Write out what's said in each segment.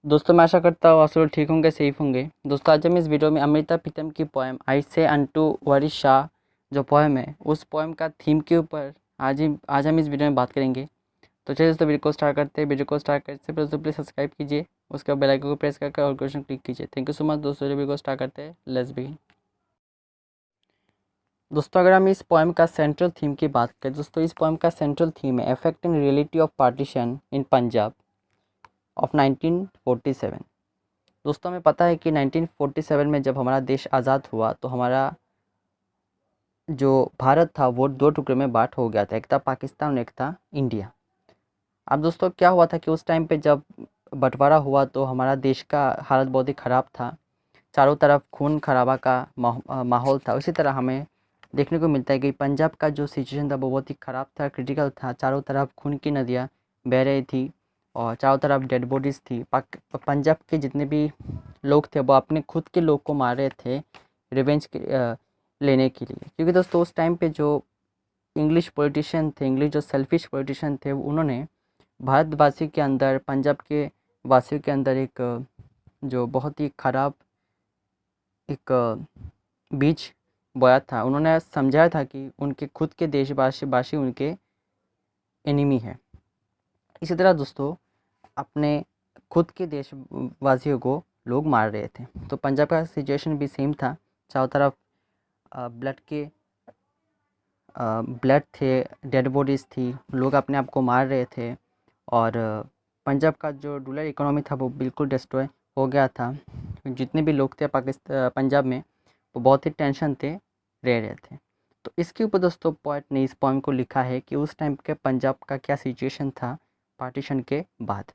दोस्तों मैं आशा करता हूँ आप लोग ठीक होंगे, सेफ होंगे। दोस्तों आज हम इस वीडियो में अमृता प्रीतम की पोएम आई से अंटू वरिश शाह जो पोएम है उस पोएम का थीम के ऊपर आज हम इस वीडियो में बात करेंगे। तो चलिए दोस्तों वीडियो को स्टार्ट करते हैं। वीडियो को स्टार्ट करने से पहले दोस्तों प्लीज़ सब्सक्राइब कीजिए, उसके बाद बेल आइकन को प्रेस करके और क्वेश्चन क्लिक कीजिए। थैंक यू सो मच दोस्तों। वीडियो को स्टार्ट करते हैं, लेट्स बिगिन। दोस्तों अगर हम इस पोएम का सेंट्रल थीम की बात करें, दोस्तों इस पोएम का सेंट्रल थीम है effect and reality of partition in Punjab of 1947। दोस्तों हमें पता है कि 1947 में जब हमारा देश आज़ाद हुआ तो हमारा जो भारत था वो दो टुकड़े में बाँट हो गया था, एक था पाकिस्तान और एक था इंडिया। अब दोस्तों क्या हुआ था कि उस टाइम पे जब बंटवारा हुआ तो हमारा देश का हालत बहुत ही ख़राब था। चारों तरफ खून खराबा का माहौल था। इसी तरह हमें देखने को मिलता है कि पंजाब का जो सिचुएशन था वो बहुत ही ख़राब था, क्रिटिकल था। चारों तरफ खून की नदियाँ बह रही थी और चारों तरफ डेड बॉडीज़ थी। पंजाब के जितने भी लोग थे वो अपने खुद के लोग को मार रहे थे रिवेंज लेने के लिए, क्योंकि दोस्तों उस टाइम पे जो इंग्लिश पॉलिटिशियन थे, इंग्लिश जो सेल्फिश पॉलिटिशियन थे, उन्होंने भारतवासी के अंदर, पंजाब के वासियों के अंदर एक जो बहुत ही ख़राब एक बीज बोया था। उन्होंने समझाया था कि उनके खुद के देशवासी उनके एनिमी है। इसी तरह दोस्तों अपने खुद के देशवासियों को लोग मार रहे थे। तो पंजाब का सिचुएशन भी सेम था। चारों तरफ ब्लड थे, डेड बॉडीज़ थी, लोग अपने आप को मार रहे थे और पंजाब का जो रूरल इकोनॉमी था वो बिल्कुल डिस्ट्रॉय हो गया था। जितने भी लोग थे पंजाब में वो बहुत ही टेंशन थे रह रहे थे। तो इसके ऊपर दोस्तों पोएट ने इस पोएम को लिखा है कि उस टाइम के पंजाब का क्या सिचुएशन था पार्टीशन के बाद।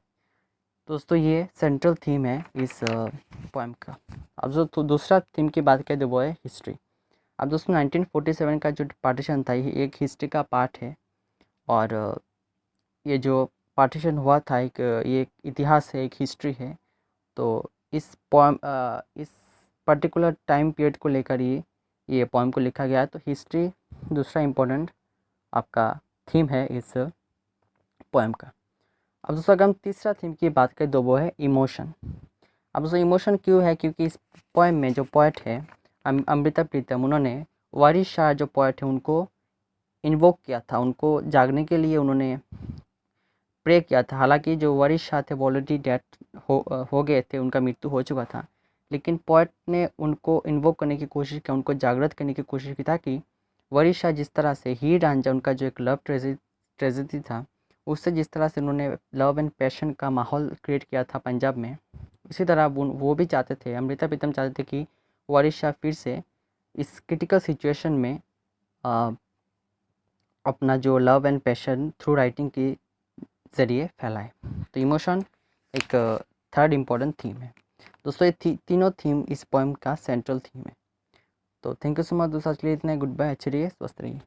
दोस्तों ये सेंट्रल थीम है इस पोएम का। अब जो दूसरा थीम की बात करें तो वो है हिस्ट्री। अब दोस्तों 1947 का जो पार्टीशन था ये एक हिस्ट्री का पार्ट है और ये जो पार्टीशन हुआ था ये एक इतिहास है, एक हिस्ट्री है। तो इस पर्टिकुलर टाइम पीरियड को लेकर ये पोएम को लिखा गया है। तो हिस्ट्री दूसरा इम्पोर्टेंट आपका थीम है इस पोएम का। अब दोस्तों अगर हम तीसरा थीम की बात करें तो वो है इमोशन। अब दोस्तों इमोशन क्यों है, क्योंकि इस पोएम में जो पोएट है अमृता प्रीतम, उन्होंने वारिस शाह जो पोएट है उनको इन्वोक किया था, उनको जागने के लिए उन्होंने प्रे किया था। हालांकि जो वारिस शाह थे वो ऑलरेडी डेथ हो गए थे, उनका मृत्यु हो चुका था, लेकिन पोएट ने उनको इन्वोक करने की कोशिश की, उनको जागृत करने की कोशिश की ताकि वारिस शाह जिस तरह से हीर रांझा उनका जो एक लव ट्रेजेडी था, उससे जिस तरह से उन्होंने लव एंड पैशन का माहौल क्रिएट किया था पंजाब में, इसी तरह वो भी चाहते थे, अमृता प्रीतम चाहते थे कि वारिस शाह फिर से इस क्रिटिकल सिचुएशन में अपना जो love and passion through writing के ज़रिए फैलाए। तो इमोशन एक थर्ड इम्पॉर्टेंट थीम है। दोस्तों ये तीनों थीम इस पोएम का सेंट्रल थीम है। तो थैंक यू सो मच दोस्तों, आज के लिए इतना। गुड बाय, अच्छे रहिए, स्वस्थ रहिए।